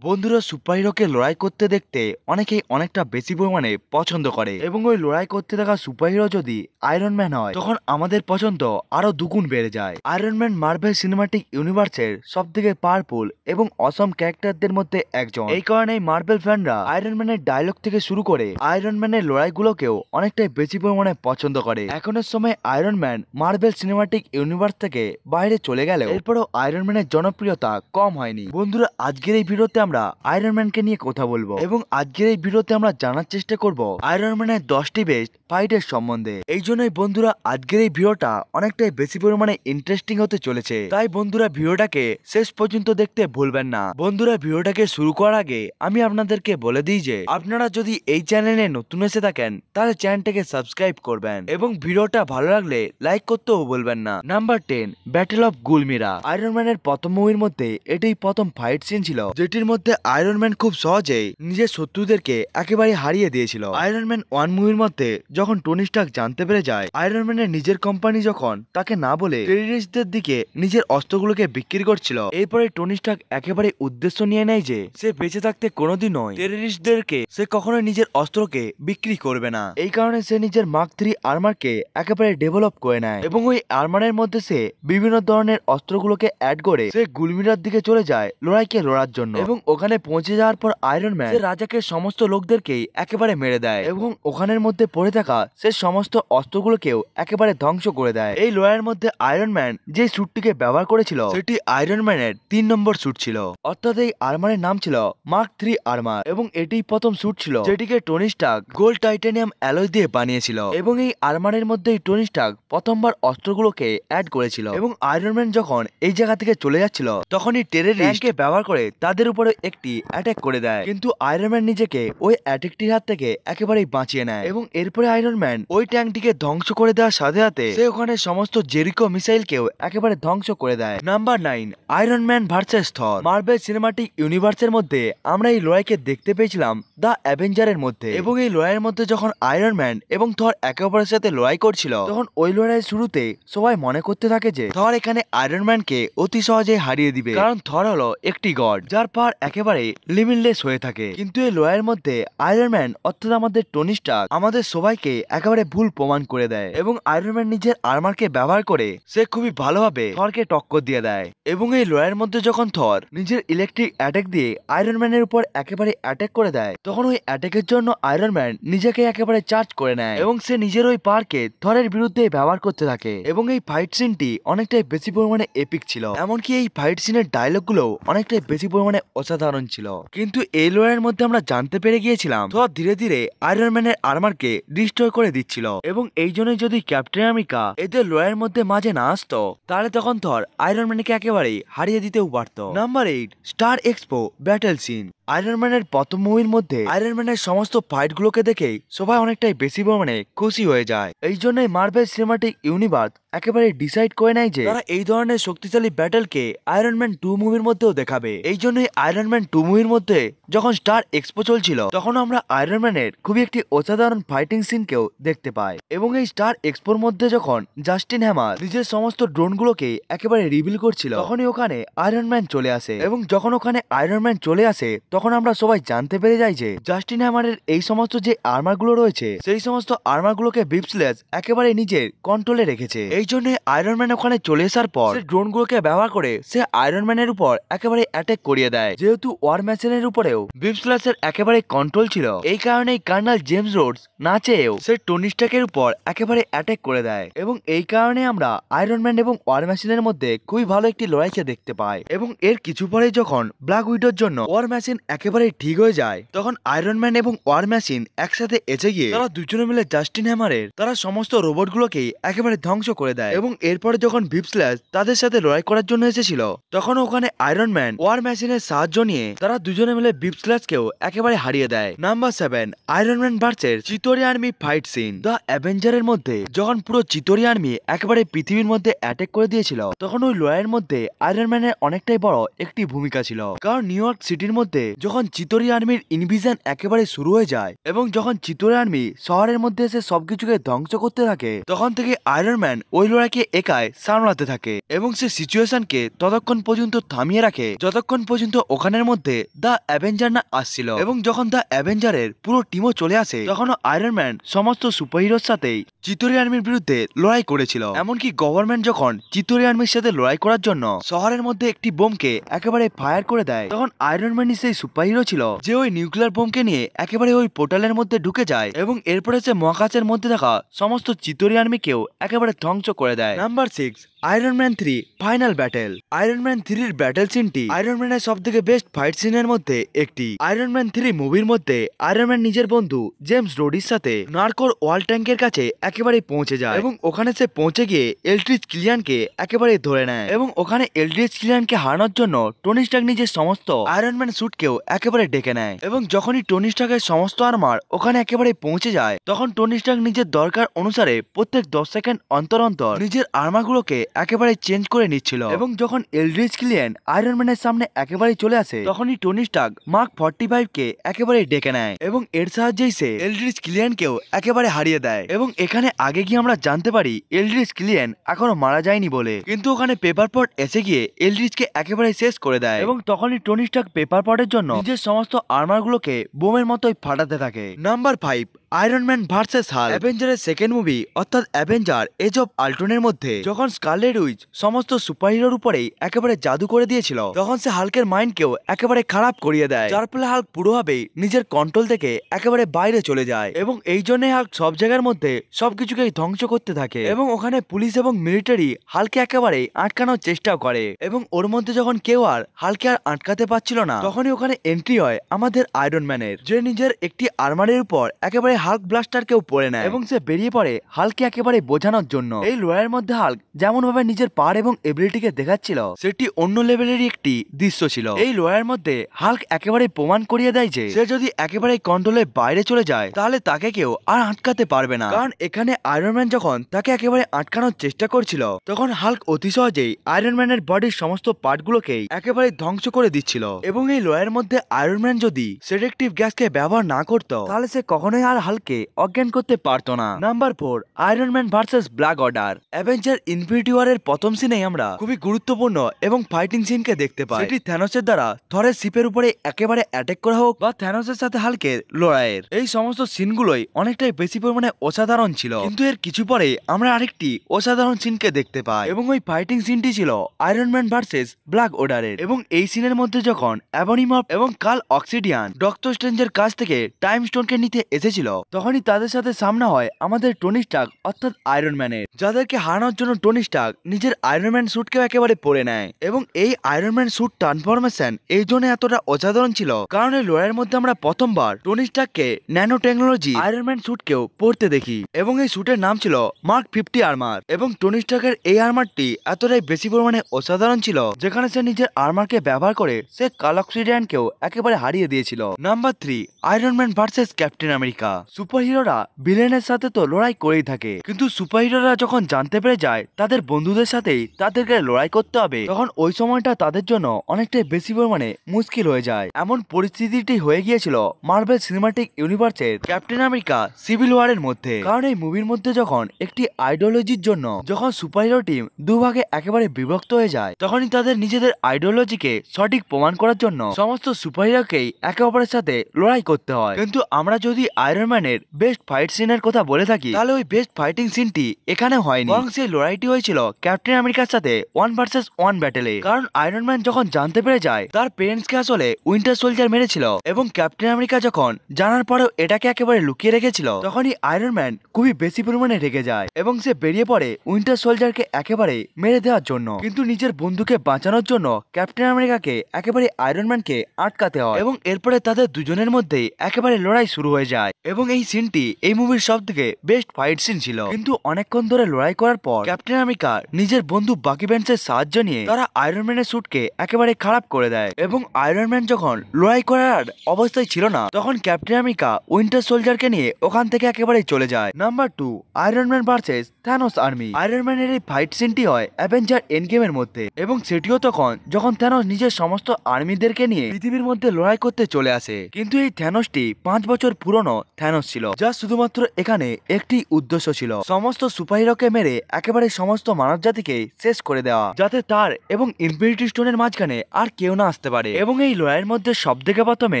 বন্ধুরা সুপারহিরোকে লড়াই করতে দেখতে অনেকেই অনেকটা বেশি পরিমাণে পছন্দ করে এবং ওই লড়াই করতে থাকা সুপারহিরো যদি আয়রন ম্যান হয় তখন আমাদের পছন্দ আরো দুগুণ বেড়ে যায়। আয়রন ম্যান মার্ভেল সিনেমাটিক ইউনিভার্সের সব থেকে পাওয়ারফুল এবং অসম ক্যারেক্টারদের মধ্যে একজন। এই কারণেই মার্ভেল ফ্যানরা আয়রন ম্যানের ডায়লগ থেকে শুরু করে আয়রন ম্যানের লড়াইগুলোকেও অনেকটাই বেশি পরিমাণে পছন্দ করে। এখনের সময় iron man Marvel cinematic universe থেকে বাইরে চলে গেলেও এরপরও আয়রন ম্যানের জনপ্রিয়তা কম হয়নি। বন্ধুরা আজকের এই ভিডিওতে আমরা আয়রন ম্যানকে নিয়ে কথা বলবো এবং আজকের এই ভিডিওতে আমরা জানার চেষ্টা করব আয়রন ম্যানের 10টি বেস্ট ফাইটের সম্বন্ধে। এই জন্যই বন্ধুরা আজকের এই ভিডিওটা অনেকটাই বেশি পরিমাণে ইন্টারেস্টিং হতে চলেছে, তাই বন্ধুরা ভিডিওটাকে শেষ পর্যন্ত দেখতে ভুলবেন না। বন্ধুরা ভিডিওটাকে শুরু করার আগে আমি আপনাদেরকে বলে দিই যে আপনারা যদি এই চ্যানেলে নতুন এসে থাকেন তাহলে চ্যানেলটাকে সাবস্ক্রাইব করবেন এবং ভিডিওটা ভালো লাগলে লাইক করতেও ভুলবেন না। Number 10, battle of Gulmira. Iron ম্যানের প্রথম মুভির মধ্যে এটাই প্রথম ফাইট সিন ছিল যেটির মধ্যে আয়রন ম্যান খুব সহজেই নিজের শত্রুদেরকে একেবারে হারিয়ে দিয়েছিল। আয়রন ম্যান 1 মুভির মধ্যে যখন টনি স্টার্ক জানতে পেরে যায় আয়রন ম্যানের নিজের কোম্পানি যখন তাকে না বলে টেররিস্টদের দিকে নিজের অস্ত্রগুলোকে বিক্রি করছিল, এরপরে টনি স্টার্ক একেবারে উদ্দেশ্য নিয়ে নেয় যে সে বেঁচে থাকতে কোনোদিনও টেররিস্টদেরকে সে কখনোই নিজের অস্ত্রকে বিক্রি করবে না। এই কারণে সে নিজের মার্ক 3 আর্মারকে একেবারে ডেভেলপ করে নেয় এবং ওই আর্মারের মধ্যে সে বিভিন্ন ধরনের অস্ত্রগুলোকে অ্যাড করে সে গুলমিরার দিকে চলে যায় লড়াইকে লড়ার জন্য। এবং ওখানে পৌঁছে যাওয়ার পর আয়রন ম্যান রাজাকে সমস্ত লোকদেরকেই একেবারে মেরে দেয় এবং ওখানের মধ্যে পড়ে থাকা সে সমস্ত অস্ত্রগুলোকেও একেবারে ধ্বংস করে দেয়। এই লড়াইয়ের মধ্যে আয়রন ম্যান যে স্যুটটিকে ব্যবহার করেছিল সেটি আয়রন ম্যানের 3 নম্বর স্যুট ছিল, অর্থাৎ এই আর্মারের নাম ছিল মার্ক 3 আর্মার এবং এটিই প্রথম স্যুট ছিল যেটিকে Tony Stark gold titanium alloy দিয়ে বানিয়েছিল। এবং এই আর্মারের মধ্যেই টনি স্টার্ক প্রথমবার অস্ত্রগুলোকে অ্যাড করেছিল এবং আয়রন ম্যান যখন এই জায়গা থেকে চলে যাচ্ছিল তখনই টেররিস্টকে ব্যবহার করে তাদের উপরে একটি অ্যাটাক করে দেয়, কিন্তু আয়রন ম্যান নিজেকে ওই অ্যাটাকটির হাত থেকে একেবারেই বাঁচিয়ে নেয় এবং এরপরে আয়রন ম্যান ওই ট্যাঙ্কটিকে ধ্বংস করে দেওয়ার সাথে সাথে সে ওখানে সমস্ত জেরিকো মিসাইলকেও একেবারে ধ্বংস করে দেয়। নাম্বার 9, আয়রন ম্যান ভার্সেস থর। মার্ভেল সিনেমাটিক ইউনিভার্সের মধ্যে আমরা এই লড়াইকে দেখতে পেয়েছিলাম দ্য অ্যাভেঞ্জারের মধ্যে এবং এই লড়াইয়ের মধ্যে যখন আয়রন ম্যান এবং থর একে অপরের সাথে লড়াই করছিল তখন ওই লড়াইয়ের শুরুতে সবাই মনে করতে থাকে যে থর এখানে আয়রন ম্যানকে অতি সহজে হারিয়ে দিবে, কারণ থর হলো একটি গড যার পাওয়ার একেবারে লিমিটলেস হয়ে থাকে। কিন্তু এই লড়াইয়ের মধ্যে আয়রন ম্যান অর্থাৎ আমাদের টনি স্টার্ক আমাদের সবাইকে একেবারে ভুল প্রমাণ করে দেয় এবং আয়রন ম্যান নিজের আর্মারকে ব্যবহার করে সে খুবই ভালোভাবে থরকে টক্কর দিয়ে দেয়। এবং এই লড়াইয়ের মধ্যে যখন থর নিজের ইলেকট্রিক অ্যাটাক দিয়ে আয়রন ম্যানের উপর একেবারে অ্যাটাক করে দেয় তখন ওই অ্যাটাকের জন্য আয়রন ম্যান নিজেকে একেবারে চার্জ করে নেয় এবং সে নিজের ওই পাওয়ারকে থরের বিরুদ্ধে ব্যবহার করতে থাকে। এবং এই ফাইট সিনটি অনেকটাই বেশি পরিমাণে এপিক ছিল, এমনকি এই ফাইট সিনের ডায়লগ গুলো অনেকটাই বেশি পরিমাণে অসাধারণ ছিল। কিন্তু এই লড়াইয়ের মধ্যে আমরা জানতে পেরে গিয়েছিলাম থর ধীরে ধীরে আয়রন ম্যানের আর্মারকে ডিস্ট্রয় করে দিচ্ছিল এবং এই জন্যই যদি ক্যাপ্টেন আমেরিকা এদের লড়াইয়ের মধ্যে মাঝে না আসতো তাহলে তখন থর আয়রন ম্যানকে একেবারেই হারিয়ে দিতেও পারত। Number 8, Stark Expo battle scene. Iron ম্যানের প্রথম মুভির মধ্যে আয়রন ম্যানের সমস্ত ফাইট গুলোকে দেখে সবাই অনেকটাই বেশি পরিমাণে খুশি হয়ে যায়। এই জন্যই মার্ভেল সিনেমাটিক ইউনিভার্স একেবারে ডিসাইড করে নেয় যে তারা এই ধরনের শক্তিশালী ব্যাটেলকে আয়রন ম্যান 2 মুভির মধ্যেও দেখাবে। এই জন্যই আয়রন ম্যান 2 মুভির মধ্যে যখন স্টার এক্সপো চলছিল তখন আমরা আয়রন ম্যানের খুবই একটি অসাধারণ ফাইটিং সিনকেও দেখতে পাই। এবং এই স্টার এক্সপোর মধ্যে যখন জাস্টিন হ্যামার নিজের সমস্ত ড্রোনগুলোকে একেবারে রিভিল করছিল তখনই ওখানে আয়রন ম্যান চলে আসে এবং যখন ওখানে আয়রন ম্যান চলে আসে তখন আমরা সবাই জানতে পেরে যাই যে জাস্টিন হ্যামারের এই সমস্ত যে আর্মার গুলো রয়েছে সেই সমস্ত আর্মার গুলোকে বিপস্লেস একেবারে নিজের কন্ট্রোলে রেখেছে। এই জন্য আয়রন ম্যান ওখানে চলে আসার পর সে ড্রোন গুলোকে ব্যবহার করে সে আয়রন ম্যানের উপর একেবারে অ্যাটাক করিয়ে দেয়। যেহেতু ওয়ার মেশিনের উপরেও বিপস্লেসের একেবারে কন্ট্রোল ছিল এই কারণেই কর্নেল জেমস রোডস না চেয়েও সে টনি স্টার্কের উপর একেবারে অ্যাটাক করে দেয় এবং এই কারণে আমরা আয়রন ম্যান এবং ওয়ার মেশিনের মধ্যে খুবই ভালো একটি লড়াইকে দেখতে পাই। এবং এর কিছু পরে যখন ব্ল্যাক উইডোর জন্য ওয়ার মেশিন একেবারে ঠিক হয়ে যায় তখন আয়রন ম্যান এবং ওয়ার মেশিন একসাথে এসে গিয়ে তারা দুজনে মিলে জাস্টিন হ্যামারের তারা সমস্ত রোবট গুলোকে একেবারে ধ্বংস করে দেয়। এবং এরপরে যখন ভিপস্ল্যাশ তাদের সাথে লড়াই করার জন্য এসেছিল তখন ওখানে আয়রন ম্যান ওয়ার মেশিনের সাহায্য নিয়ে তারা দুজনে মিলে ভিপস্ল্যাশকেও একেবারে হারিয়ে দেয়। Number 7, iron man versus Chitauri army fight scene. The অ্যাভেঞ্জারের মধ্যে যখন পুরো চিতোরি আর্মি একেবারে পৃথিবীর মধ্যে অ্যাটাক করে দিয়েছিল তখন ওই লড়াইয়ের মধ্যে আয়রন ম্যানের অনেকটাই বড় একটি ভূমিকা ছিল, কারণ নিউ ইয়র্ক সিটির মধ্যে যখন চিতোরি আর্মির ইনভিশন একেবারে শুরু হয়ে যায় এবং যখন চিতোরি আর্মি শহরের মধ্যে এসে সবকিছুকে ধ্বংস করতে থাকে, তখন থেকে আয়রন ম্যান ওই লড়াইকে একাই সামলাতে থাকে এবং সে সিচুয়েশনকে ততক্ষণ পর্যন্ত থামিয়ে রাখে যতক্ষণ পর্যন্ত ওখানের মধ্যে দ্য অ্যাভেঞ্জার না আসছিল। এবং যখন দ্য অ্যাভেঞ্জারের পুরো টিমও চলে আসে, তখনও আয়রন ম্যান সমস্ত সুপারহিরোর সাথেই চিতোরি আর্মির বিরুদ্ধে লড়াই করেছিল। এমনকি গভর্নমেন্ট যখন চিতোরি আর্মির সাথে লড়াই করার জন্য শহরের মধ্যে একটি বোমকে একেবারে ফায়ার করে দেয়, তখন আয়রন ম্যানই সেই সুপারহিরো ছিল যে ওই নিউক্লিয়ার বোমকে নিয়ে একেবারে ওই পোর্টালের মধ্যে ঢুকে যায় এবং এরপরে সে মহাকাশের মধ্যে থাকা সমস্ত চিতোরি আর্মিকেও একেবারে ধ্বংস করে দেয়। Number 6, iron man 3 final battle. Iron man 3 battle সিনটি আয়রন ম্যানের সব থেকে বেস্ট ফাইট সিনের মধ্যে একটি। আয়রন ম্যান 3 মুভির মধ্যে আয়রন ম্যান নিজের বন্ধু জেমস রোডির সাথে নার্কোর ওয়াল ট্যাঙ্কের কাছে একেবারে পৌঁছে যায় এবং ওখানে সে পৌঁছে গিয়ে এলড্রিচ কিলিয়ানকে একেবারে ধরে নেয় এবং ওখানে এলড্রিচ কিলিয়ানকে হারানোর জন্য টনি স্টার্ক নিজের সমস্ত আয়রন ম্যান স্যুটকেও একেবারে ডেকে নেয় এবং যখনই টনি স্টার্কের সমস্ত আর্মার ওখানে একেবারে পৌঁছে যায়, তখন টনি স্টার্ক নিজের দরকার অনুসারে প্রত্যেক 10 সেকেন্ড অন্তর অন্তর নিজের আর্মাগুলোকে একেবারে চেঞ্জ করে নিচ্ছিল। এবং যখন এলড্রিচ কিলিয়ান আয়রন ম্যানের সামনে একেবারে চলে আসে, তখনই টনি স্টার্ক মার্ক 45 কে একেবারে ডেকে নেয় এবং এর সাহায্যেই সে এলড্রিচ কিলিয়ানকেও একেবারে হারিয়ে দেয়। এবং এখানে আগে গিয়ে আমরা জানতে পারি এলড্রিচ কিলিয়ান এখনো মারা যায়নি বলে, কিন্তু ওখানে পেপার পট এসে গিয়ে এলড্রিচকে একেবারে শেষ করে দেয় এবং তখনই টনি স্টার্ক পেপার পটের জন্য নিজের সমস্ত আর্মারগুলোকে বোমের মতোই ফাটাতে থাকে। Number 5, iron man versus Hulk. অ্যাভেঞ্জারের সেকেন্ড মুভি অর্থাৎ অ্যাভেঞ্জার এজ অফ আল্ট্রনের মধ্যে যখন স্কারলেট উইচ সমস্ত সুপারহিরোর উপরেই একেবারে জাদু করে দিয়েছিল, তখন সে হাল্কের মাইন্ডকেও একেবারে খারাপ করিয়ে দেয়, যার ফলে হাল্ক পুরোভাবেই নিজের কন্ট্রোল থেকে একেবারে বাইরে চলে যায় এবং এই জন্যই হাল্ক সব জায়গার মধ্যে সবকিছুকে ধ্বংস করতে থাকে এবং ওখানে পুলিশ এবং মিলিটারি হাল্কে একেবারে আটকানোর চেষ্টাও করে এবং ওর মধ্যে যখন কেউ আর হাল্কে আর আটকাতে পারছিল না, তখনই ওখানে এন্ট্রি হয় আমাদের আয়রন ম্যানের, যে নিজের একটি আর্মারের উপর একেবারে হাল্ক ব্লাস্টারকেও পড়ে নেয় এবং সে বেরিয়ে পড়ে হাল্ককে একেবারে বোঝানোর জন্য। এই লড়াইয়ের মধ্যে হাল্ক যেমন ভাবে নিজের পাওয়ার এবং এবিলিটিকে দেখাচ্ছিল, সেটি অন্য লেভেলেরই একটি দৃশ্য ছিল। এই লড়াইয়ের মধ্যে হাল্ক একেবারে প্রমাণ করিয়ে দেয় যে সে যদি একেবারে কন্ট্রোলের বাইরে চলে যায়, তাহলে তাকে কেউ আর আটকাতে পারবে না। কারণ এখানে আয়রন ম্যান যখন তাকে একেবারে আটকানোর চেষ্টা করছিল, তখন হাল্ক অতি সহজেই আয়রন ম্যানের বডির সমস্ত পার্টগুলোকেই একেবারে ধ্বংস করে দিচ্ছিল এবং এই লড়াইয়ের মধ্যে আয়রন ম্যান যদি সেডেক্টিভ গ্যাসকে ব্যবহার না করতো, তাহলে সে কখনোই আর হাল্ককে অজ্ঞান করতে পারতো না। Number 4, iron man versus black order. Avenger infinity ওয়ারের প্রথম সিনেই আমরা খুবই গুরুত্বপূর্ণ এবং ফাইটিং সিনকে দেখতে পাই, সেটি থ্যানোসের দ্বারা থরের শিপের উপরে একেবারে অ্যাটাক করা হোক বা থ্যানোসের সাথে হাল্কের লড়াইয়ের। এই সমস্ত সিনগুলোই অনেকটাই বেশি পরিমাণে অসাধারণ ছিল, কিন্তু এর কিছু পরে আমরা আরেকটি অসাধারণ সিনকে দেখতে পাই এবং ওই ফাইটিং সিনটি ছিল আয়রন ম্যান ভার্সেস ব্ল্যাক অর্ডারের। এবং এই সিনের মধ্যে যখন অ্যাবনিমর্ফ এবং কার্ল অক্সিডিয়ান ডক্টর স্ট্রেঞ্জের কাছ থেকে টাইম স্টোনকে নিতে এসেছিল, তখনই তাদের সাথে সামনে হয় আমাদের টনি স্টার্ক অর্থাৎ আয়রন ম্যানের, যাদেরকে হারানোর জন্য টনি স্টার্ক নিজের আয়রন ম্যান স্যুটকেও একেবারে পরে নেয়। এবং এই আয়রন ম্যান স্যুট ট্রান্সফরমেশন এই জন্য এতটা অসাধারণ ছিল কারণ এই লড়াইয়ের মধ্যে আমরা প্রথমবার টনি স্টার্ককে ন্যানো টেকনোলজি আয়রন ম্যান স্যুটকেও পরতে দেখি এবং এই স্যুটের নাম ছিল মার্ক 50 আর্মার। এবং টনি স্টার্কের এই আর্মারটি এতটাই বেশি পরিমাণে অসাধারণ ছিল, যেখানে সে নিজের আর্মারকে ব্যবহার করে সে কার্ল অক্সিডিয়ানকেও একেবারে হারিয়ে দিয়েছিল। Number 3, iron man versus captain America. সুপারহিরোরা ভিলেনের সাথে তো লড়াই করেই থাকে, কিন্তু সুপারহিরোরা যখন জানতে পেরে যায় তাদের বন্ধুদের সাথেই তাদেরকে লড়াই করতে হবে, তখন ওই সময়টা তাদের জন্য অনেকটাই বেশি পরিমাণে মুশকিল হয়ে যায়। এমন পরিস্থিতিটি হয়ে গিয়েছিল মার্ভেল সিনেমাটিক ইউনিভার্সের ক্যাপ্টেন আমেরিকা সিভিল ওয়ারের মধ্যে। কারণ এই মুভির মধ্যে যখন একটি আইডিওলজির জন্য যখন সুপারহিরো টিম দুভাগে একেবারে বিভক্ত হয়ে যায়, তখনই তাদের নিজেদের আইডিওলজিকে সঠিক প্রমাণ করার জন্য সমস্ত সুপারহিরোকেই একে অপরের সাথে লড়াই করতে হয়। কিন্তু আমরা যদি আয়রন ম্যানের বেস্ট ফাইট সিনের কথা বলে থাকি, তাহলে ওই বেস্ট ফাইটিং সিনটি এখানে হয়নি, বরং সেই লড়াইটি হয়েছিল ক্যাপ্টেন আমেরিকার সাথে 1 ভার্সেস 1 ব্যাটেলে। কারণ আয়রন ম্যান যখন জানতে পেরে যায় তার পেরেন্টসকে আসলে উইন্টার সোলজার মেরেছিল এবং ক্যাপ্টেন আমেরিকা যখন জানার পরেও এটাকে একেবারে লুকিয়ে রেখেছিল, তখনই আয়রন ম্যান খুবই বেশি পরিমাণে রেগে যায় এবং সে বেরিয়ে পড়ে উইন্টার সোলজারকে একেবারে মেরে দেওয়ার জন্য। কিন্তু নিজের বন্ধুকে বাঁচানোর জন্য ক্যাপ্টেন আমেরিকাকে একেবারে আয়রন ম্যানকে আটকাতে হয় এবং এরপরে তাদের দুজনের মধ্যে একেবারে লড়াই শুরু হয়ে যায় এবং এবং এই সিনটি এই মুভির সব থেকে বেস্ট ফাইট সিন ছিল। কিন্তু অনেকক্ষণ ধরে লড়াই করার পর ক্যাপ্টেন আমেরিকা নিজের বন্ধু বাকি ব্যান্ডসের সাহায্য নিয়ে তারা আয়রন ম্যানের স্যুটকে একেবারে খারাপ করে দেয় এবং আয়রন ম্যান যখন লড়াই করার অবস্থায় ছিল না তখন ক্যাপ্টেন আমেরিকা উইন্টার সোলজারকে নিয়ে ওখান থেকে একেবারে চলে যায়। Number 2, iron man versus Thanos army. Iron ম্যানের এই ফাইট সিনটি হয় অ্যাভেঞ্জার এন্ড গেমের মধ্যে এবং সেটিও তখন যখন থ্যানোস নিজের সমস্ত আর্মিদেরকে নিয়ে পৃথিবীর মধ্যে লড়াই করতে চলে আসে। কিন্তু এই থ্যানোসটি 5 বছর পুরনো থ্যানোস ছিল, যা শুধুমাত্র এখানে একটি উদ্দেশ্য ছিল, সমস্ত সুপারহিরোকে মেরে একেবারে সমস্ত মানব জাতিকে শেষ করে দেওয়া, যাতে তার এবং ইনফিনিটি স্টোনের মাঝখানে আর কেউ না আসতে পারে। এবং এই লড়াইয়ের মধ্যে সবথেকে প্রথমে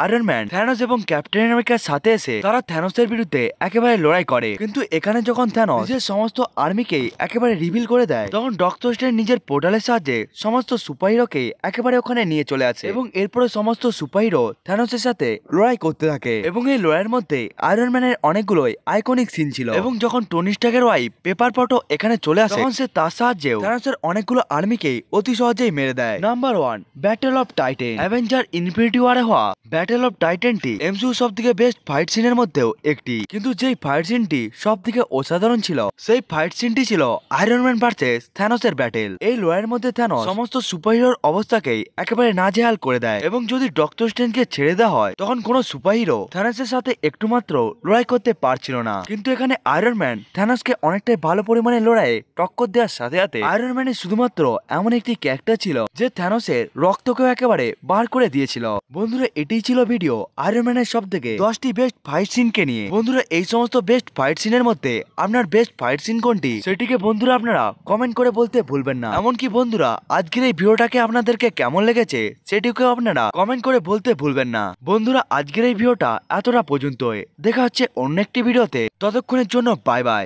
আয়রন ম্যান থ্যানোস এবং ক্যাপ্টেন আমেরিকার সাথে এসে তারা থ্যানোসের বিরুদ্ধে একেবারে লড়াই করে। কিন্তু এখানে যখন থ্যানোস নিজের সমস্ত আর্মিকে একেবারে রিভিল করে দেয় তখন ডক্টর স্ট্রেঞ্জ নিজের পোর্টালের সাহায্যে সমস্ত সুপারহিরোকে একেবারে ওখানে নিয়ে চলে আসে এবং এরপরে সমস্ত সুপারহিরো থ্যানোসের সাথে লড়াই করতে থাকে। এবং এই লড়াইয়ের মধ্যে আয়রন ম্যানের অনেকগুলোই আইকনিক সিন ছিল এবং যখন টনি স্টার্কের ওয়াইফ পেপার পটো এখানে চলে আসে তখন সে তার সাহায্যেও থ্যানোসের অনেকগুলো আর্মিকে অতি সহজেই মেরে দেয়। Number 1, battle of Titan. Avenger infinity ওয়ারে হওয়া ব্যাটেল অফ টাইটেনটি এমসিইউ সবথেকে বেস্ট ফাইট সিনের মধ্যেও একটি। কিন্তু যেই ফাইট সিনটি সবথেকে অসাধারণ ছিল সেই ফাইট সিনটি ছিল আয়রন ম্যান ভার্সেস থ্যানোসের ব্যাটেল। এই লড়াইয়ের মধ্যে থ্যানোস সমস্ত সুপারহিরোর অবস্থাকেই একেবারে নাজেহাল করে দেয় এবং যদি ডক্টর স্ট্রেঞ্জকে ছেড়ে দেওয়া হয় তখন কোনো সুপারহিরো থ্যানোসের সাথে একটু মাত্র লড়াই করতে পারছিল না। কিন্তু এখানে আয়রন ম্যান থ্যানোসকে অনেকটাই ভালো পরিমাণে লড়াইয়ে টক্কর দেওয়ার সাথে সাথে আয়রন ম্যানের শুধুমাত্র এমন একটি ক্যারেক্টার ছিল যে থ্যানোসের রক্তকেও একেবারে বার করে দিয়েছিল। বন্ধুরা, এটাই ছিল ভিডিও আয়রন ম্যানের সব থেকে 10টি বেস্ট ফাইট সিনকে নিয়ে। বন্ধুরা, এই সমস্ত বেস্ট ফাইট সিনের মধ্যে আপনার বেস্ট ফাইট সিন কোনটি সেটিকে বন্ধুরা আপনারা কমেন্ট করে বলতে ভুলবেন না। এমনকি বন্ধুরা আজকের এই ভিডিওটাকে আপনাদেরকে কেমন লেগেছে সেটিকেও আপনারা কমেন্ট করে বলতে ভুলবেন না। বন্ধুরা, আজকের এই ভিডিওটা এতটা পর্যন্তই। দেখা হচ্ছে অন্য একটি ভিডিওতে, ততক্ষণের জন্য বাই বাই।